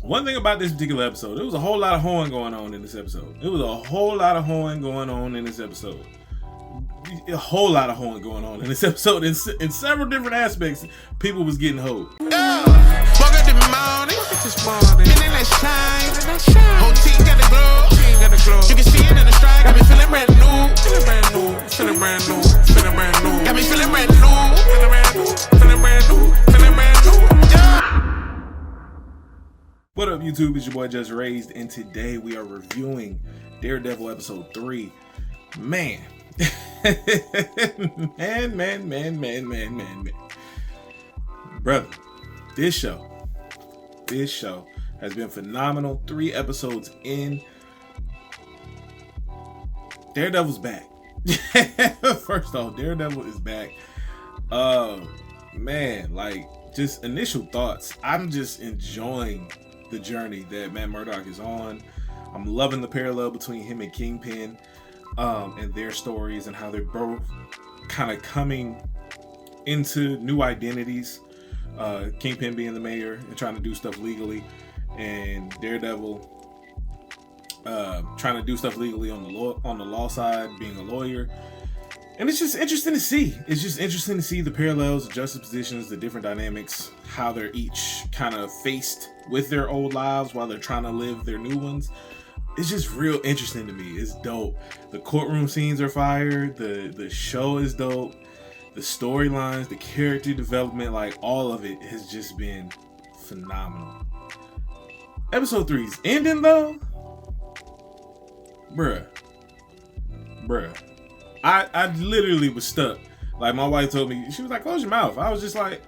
One thing about this particular episode, there was a whole lot of hoeing going on in this episode. A whole lot of hoeing going on in this episode. In several different aspects, people was getting hoed. Woke up this morning, feeling that shine. Whole team got the glow. You can see it in the stride. Got me feeling brand new. Got me feeling brand new. Yeah. What up, YouTube? It's your boy JusRzd, and today we are reviewing Daredevil episode 3. Man. man. Brother, this show has been phenomenal. 3 episodes in. Daredevil's back. First off, Daredevil is back. Man, like, just initial thoughts. I'm just enjoying the journey that Matt Murdock is on. I'm loving the parallel between him and Kingpin, and their stories and how they're both kind of coming into new identities. Kingpin being the mayor and trying to do stuff legally, and Daredevil trying to do stuff legally on the law side, being a lawyer. And it's just interesting to see. It's just interesting to see the parallels, the juxtapositions, the different dynamics, how they're each kind of faced with their old lives while they're trying to live their new ones. It's just real interesting to me. It's dope. The courtroom scenes are fire. The show is dope. The storylines, the character development, like all of it has just been phenomenal. Episode 3's ending though. Bruh. I literally was stuck. Like, my wife told me, she was like, close your mouth. I was just like,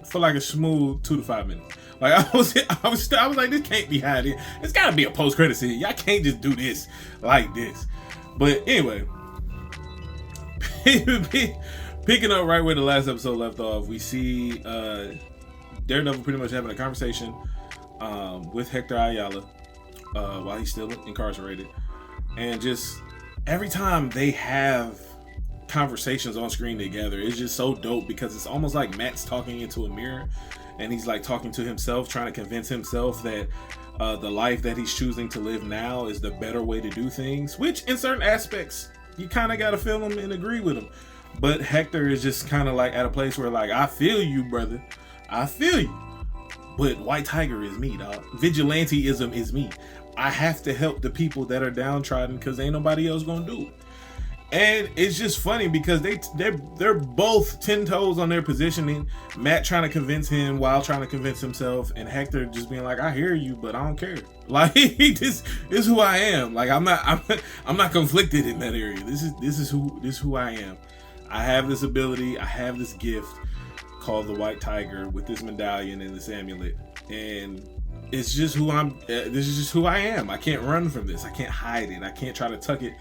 for like a smooth 2 to 5 minutes. Like, I was like, this can't be how it is. It's gotta be a post-credit scene. Y'all can't just do this like this. But anyway, picking up right where the last episode left off, we see Daredevil pretty much having a conversation with Hector Ayala while he's still incarcerated, and just every time they have conversations on screen together, it's just so dope because it's almost like Matt's talking into a mirror, and he's like talking to himself, trying to convince himself that the life that he's choosing to live now is the better way to do things, which in certain aspects you kind of gotta feel him and agree with him. But Hector is just kind of like at a place where, like, I feel you, brother, I feel you. But White Tiger is me, dog. Vigilanteism is me. I have to help the people that are downtrodden because ain't nobody else gonna do it. And it's just funny because they're both 10 toes on their positioning. Matt trying to convince him while trying to convince himself, and Hector just being like, I hear you, but I don't care. Like, this is who I am. Like, I'm not conflicted in that area. This is who I am. I have this ability. I have this gift called the White Tiger with this medallion and this amulet, and it's just who I'm. This is just who I am. I can't run from this. I can't hide it. I can't try to tuck it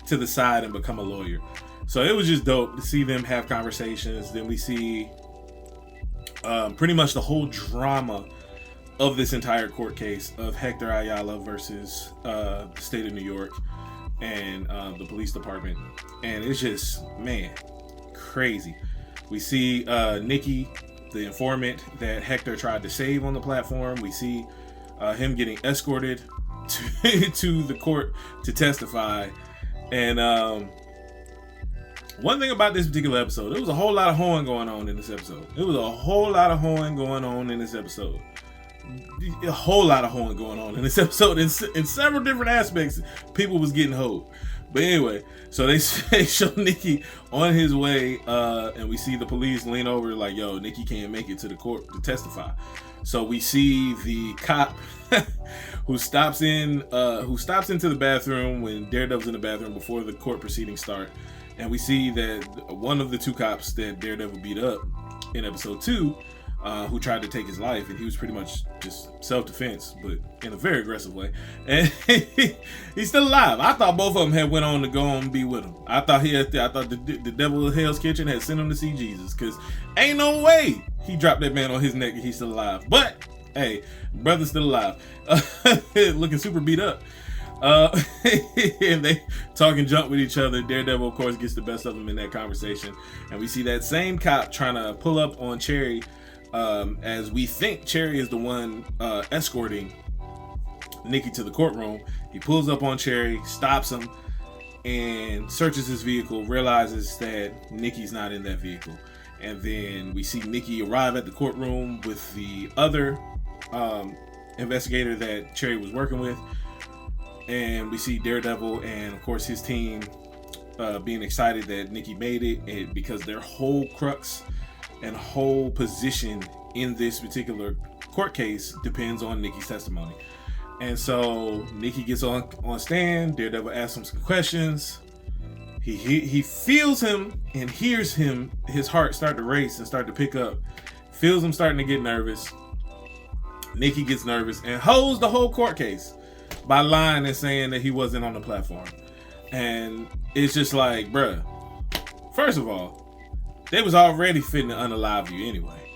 to the side and become a lawyer. So it was just dope to see them have conversations. Then we see pretty much the whole drama of this entire court case of Hector Ayala versus the state of New York and the police department, and it's just, man, crazy. We see Nikki, the informant that Hector tried to save on the platform. We see him getting escorted to the court to testify. And one thing about this particular episode, there was a whole lot of hoeing going on in this episode. In several different aspects, people was getting hoed. But anyway, so they show Nikki on his way, and we see the police lean over like, yo, Nikki can't make it to the court to testify. So we see the cop who stops into the bathroom when Daredevil's in the bathroom before the court proceedings start. And we see that one of the 2 cops that Daredevil beat up in episode 2, who tried to take his life, and he was pretty much just self-defense, but in a very aggressive way. And he's still alive. I thought both of them had went on to go and be with him. I thought the devil of Hell's Kitchen had sent him to see Jesus, because ain't no way he dropped that man on his neck and he's still alive. But hey, brother's still alive, looking super beat up. And they talking junk with each other. Daredevil, of course, gets the best of them in that conversation, and we see that same cop trying to pull up on Cherry, as we think Cherry is the one escorting Nikki to the courtroom. He pulls up on Cherry, stops him, and searches his vehicle, realizes that Nikki's not in that vehicle. And then we see Nikki arrive at the courtroom with the other investigator that Cherry was working with. And we see Daredevil and, of course, his team being excited that Nikki made it, and because their whole crux and whole position in this particular court case depends on Nikki's testimony. And so Nikki gets on stand. Daredevil asks him some questions. He feels him and hears him, his heart start to race and start to pick up. Feels him starting to get nervous. Nikki gets nervous and holds the whole court case by lying and saying that he wasn't on the platform. And it's just like, bruh, first of all, they was already fitting to unalive you anyway.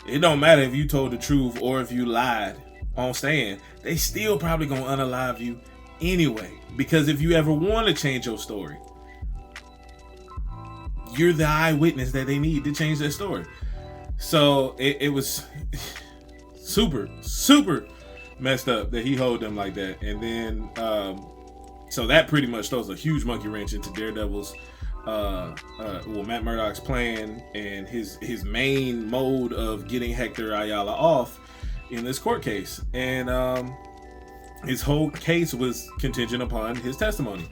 It don't matter if you told the truth or if you lied on stand. They still probably gonna unalive you anyway. Because if you ever want to change your story, you're the eyewitness that they need to change their story. So it was super messed up that he held them like that. And then so that pretty much throws a huge monkey wrench into Daredevil's Matt Murdock's plan and his main mode of getting Hector Ayala off in this court case. And his whole case was contingent upon his testimony,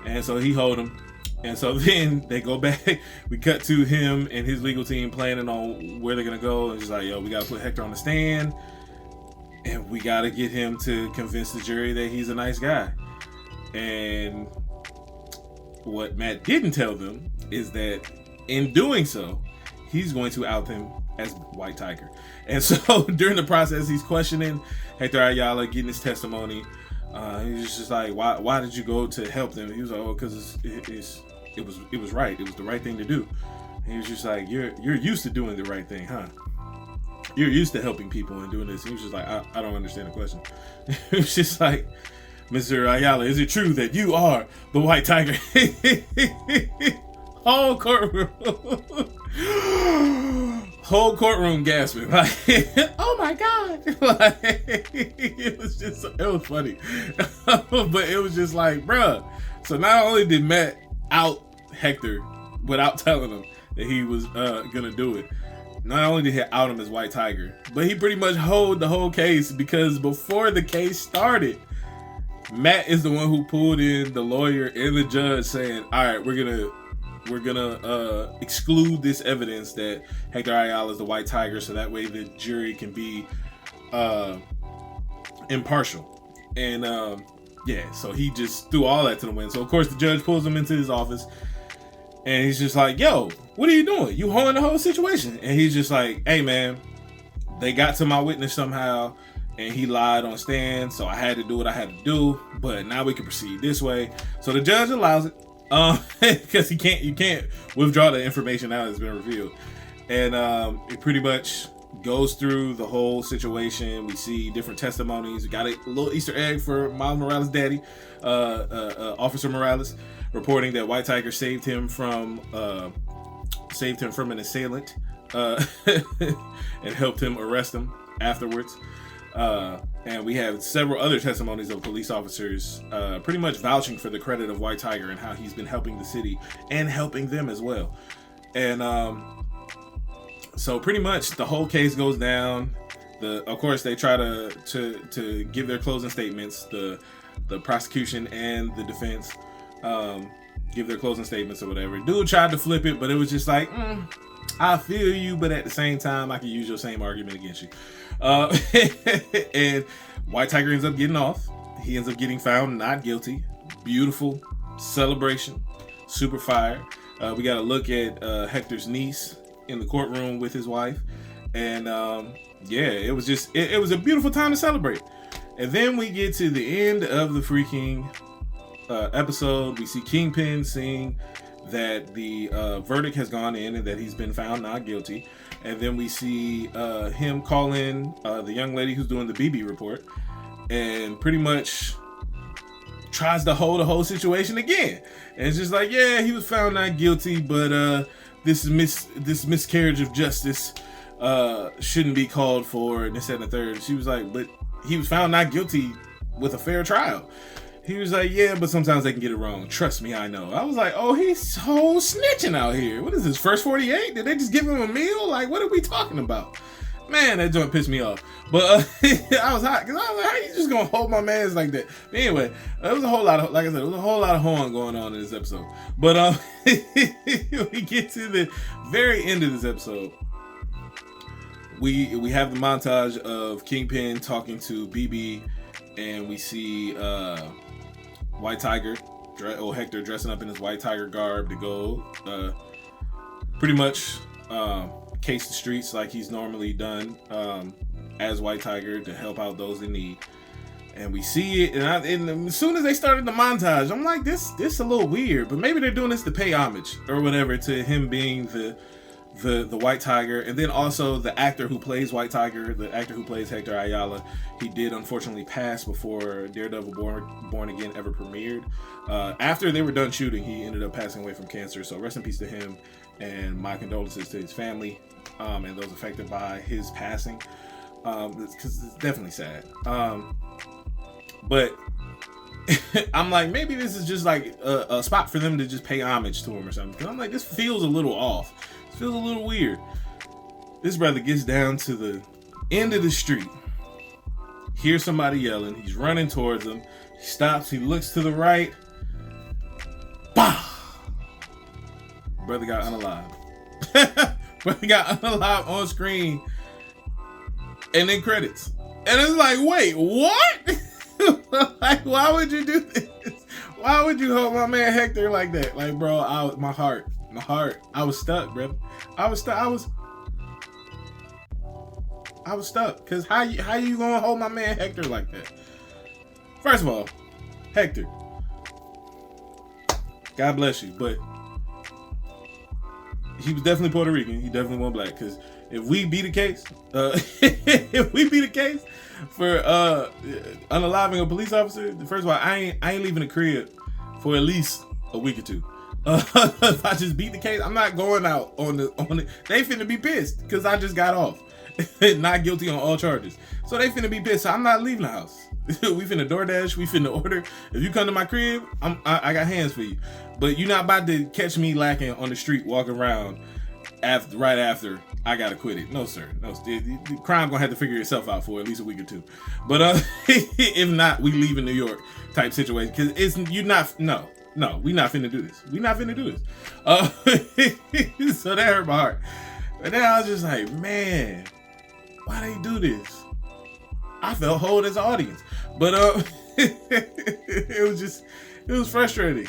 and so he hold him. And so then they go back. We cut to him and his legal team planning on where they're gonna go, and just like, yo, we gotta put Hector on the stand, and we gotta get him to convince the jury that he's a nice guy. And what Matt didn't tell them is that in doing so, he's going to out him as White Tiger. And so during the process, he's questioning Hector Ayala, getting his testimony. He's just like, why did you go to help them? He was like, oh, because it was right. It was the right thing to do. And he was just like, you're used to doing the right thing, huh? You're used to helping people and doing this. And he was just like, I don't understand the question. It was just like, Mr. Ayala, is it true that you are the White Tiger? Whole courtroom gasping, like, oh my god. Like, it was funny. But it was just like, bruh. So not only did Matt out Hector without telling him that he was gonna do it, not only did he out him as White Tiger, but he pretty much hold the whole case, because before the case started, Matt is the one who pulled in the lawyer and the judge saying, all right, we're gonna exclude this evidence that Hector Ayala is the White Tiger, so that way the jury can be impartial. And so he just threw all that to the wind. So of course the judge pulls him into his office, and he's just like, yo, what are you doing? You holding the whole situation? And he's just like, hey man, they got to my witness somehow, and he lied on stand, so I had to do what I had to do, but now we can proceed this way. So the judge allows it, because you can't withdraw the information now that's been revealed. And it pretty much goes through the whole situation. We see different testimonies. We got a little Easter egg for Miles Morales' daddy, Officer Morales, reporting that White Tiger saved him from an assailant and helped him arrest him afterwards. And we have several other testimonies of police officers pretty much vouching for the credit of White Tiger and how he's been helping the city and helping them as well. And so pretty much the whole case goes down. Of course, they try to give their closing statements. The prosecution and the defense give their closing statements or whatever. Dude tried to flip it, but it was just like, I feel you, but at the same time, I can use your same argument against you. And White Tiger ends up getting off. He ends up getting found not guilty. Beautiful celebration, super fire. We got to look at Hector's niece in the courtroom with his wife, and it was just it was a beautiful time to celebrate. And then we get to the end of the freaking episode. We see Kingpin saying that the verdict has gone in and that he's been found not guilty. And then we see him call in the young lady who's doing the BB report, and pretty much tries to hold the whole situation again. And it's just like, yeah, he was found not guilty, but this miscarriage of justice shouldn't be called for, and this, that, and the third. She was like, but he was found not guilty with a fair trial. He was like, yeah, but sometimes they can get it wrong. Trust me, I know. I was like, oh, he's so snitching out here. What is this, first 48? Did they just give him a meal? Like, what are we talking about? Man, that joint pissed me off. But I was hot, because I was like, how you just going to hold my mans like that? But anyway, there was a whole lot of, like I said, there was a whole lot of horn going on in this episode. But we get to the very end of this episode. We have the montage of Kingpin talking to BB, and we see White Tiger, Hector dressing up in his White Tiger garb to go pretty much case the streets like he's normally done as White Tiger to help out those in need. And we see it, and as soon as they started the montage, I'm like, this a little weird, but maybe they're doing this to pay homage or whatever to him being the White Tiger. And then also the actor who plays White Tiger, the actor who plays Hector Ayala, he did unfortunately pass before Daredevil Born Again ever premiered. After they were done shooting, he ended up passing away from cancer, so rest in peace to him, and my condolences to his family and those affected by his passing, because it's definitely sad. But I'm like, maybe this is just like a spot for them to just pay homage to him or something, because I'm like, this feels a little off. Feels a little weird. This brother gets down to the end of the street, hears somebody yelling, he's running towards him, he stops, he looks to the right, bah! Brother got unalived. Brother got unalived on screen, and then credits. And it's like, wait, what? Like, why would you do this? Why would you hold my man Hector like that? Like, bro, my heart, I was stuck, bro. I was stuck. Cause how you gonna hold my man Hector like that? First of all, Hector, God bless you, but he was definitely Puerto Rican. He definitely wasn't black. Cause if we be the case, for unaliving a police officer, first of all, I ain't leaving the crib for at least a week or two. If I just beat the case, I'm not going out on the. They finna be pissed because I just got off, not guilty on all charges. So they finna be pissed. So I'm not leaving the house. We finna DoorDash. We finna order. If you come to my crib, I got hands for you. But you're not about to catch me lacking on the street, walking around right after I gotta quit it. No, sir. No, the crime gonna have to figure itself out for at least a week or two. But if not, we leave in New York type situation, because we not finna do this. We not finna do this. So that hurt my heart. But then I was just like, man, why they do this? I felt whole as an audience. But it was frustrating.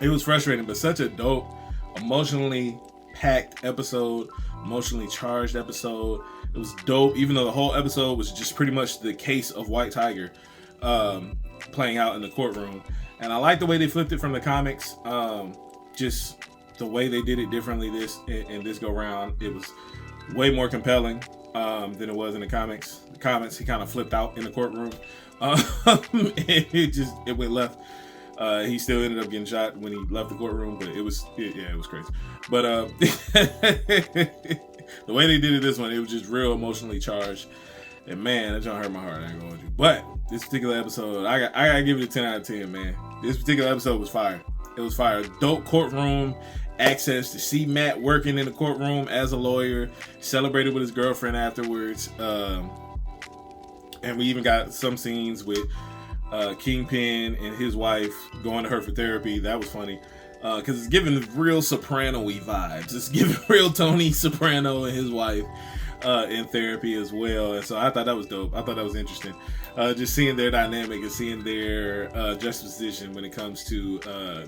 It was frustrating, but such a dope, emotionally packed episode, emotionally charged episode. It was dope, even though the whole episode was just pretty much the case of White Tiger playing out in the courtroom. And I like the way they flipped it from the comics. Just the way they did it differently in this go round. It was way more compelling than it was in the comics. The comics, he kind of flipped out in the courtroom. It went left. He still ended up getting shot when he left the courtroom, but it was crazy. But the way they did it this one, it was just real emotionally charged. And man, that don't hurt my heart. I ain't gonna hold you. But this particular episode, I gotta give it a 10 out of 10, man. This particular episode was fire. It was fire. Dope courtroom access to see Matt working in the courtroom as a lawyer, celebrated with his girlfriend afterwards. And we even got some scenes with Kingpin and his wife going to her for therapy. That was funny. Because it's giving real Soprano-y vibes. It's giving real Tony Soprano and his wife in therapy as well. And so I thought that was dope. I thought that was interesting. Just seeing their dynamic and seeing their juxtaposition when it comes to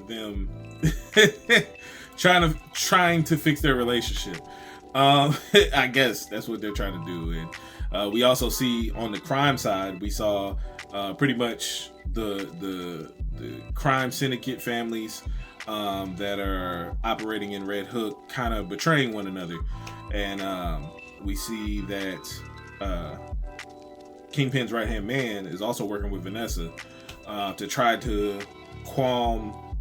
them trying to fix their relationship. I guess that's what they're trying to do. And we also see on the crime side, we saw pretty much the crime syndicate families that are operating in Red Hook kind of betraying one another. And we see that Kingpin's right-hand man is also working with Vanessa to try to calm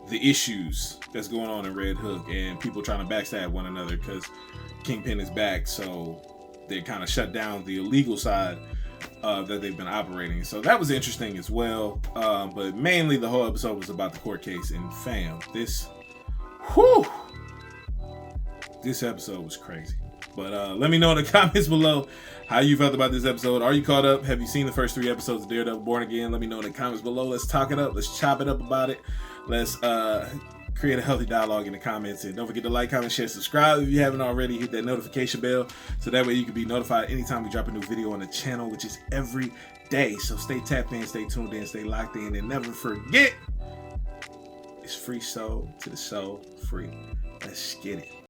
the issues that's going on in Red Hook and people trying to backstab one another because Kingpin is back. So they kind of shut down the illegal side that they've been operating. So that was interesting as well. But mainly the whole episode was about the court case. And fam, this episode was crazy. But let me know in the comments below how you felt about this episode. Are you caught up? Have you seen the first 3 episodes of Daredevil Born Again? Let me know in the comments below. Let's talk it up. Let's chop it up about it. Let's create a healthy dialogue in the comments. And don't forget to like, comment, share, subscribe if you haven't already. Hit that notification bell so that way you can be notified anytime we drop a new video on the channel, which is every day. So stay tapped in, stay tuned in, stay locked in, and never forget, it's free soul to the soul free. Let's get it.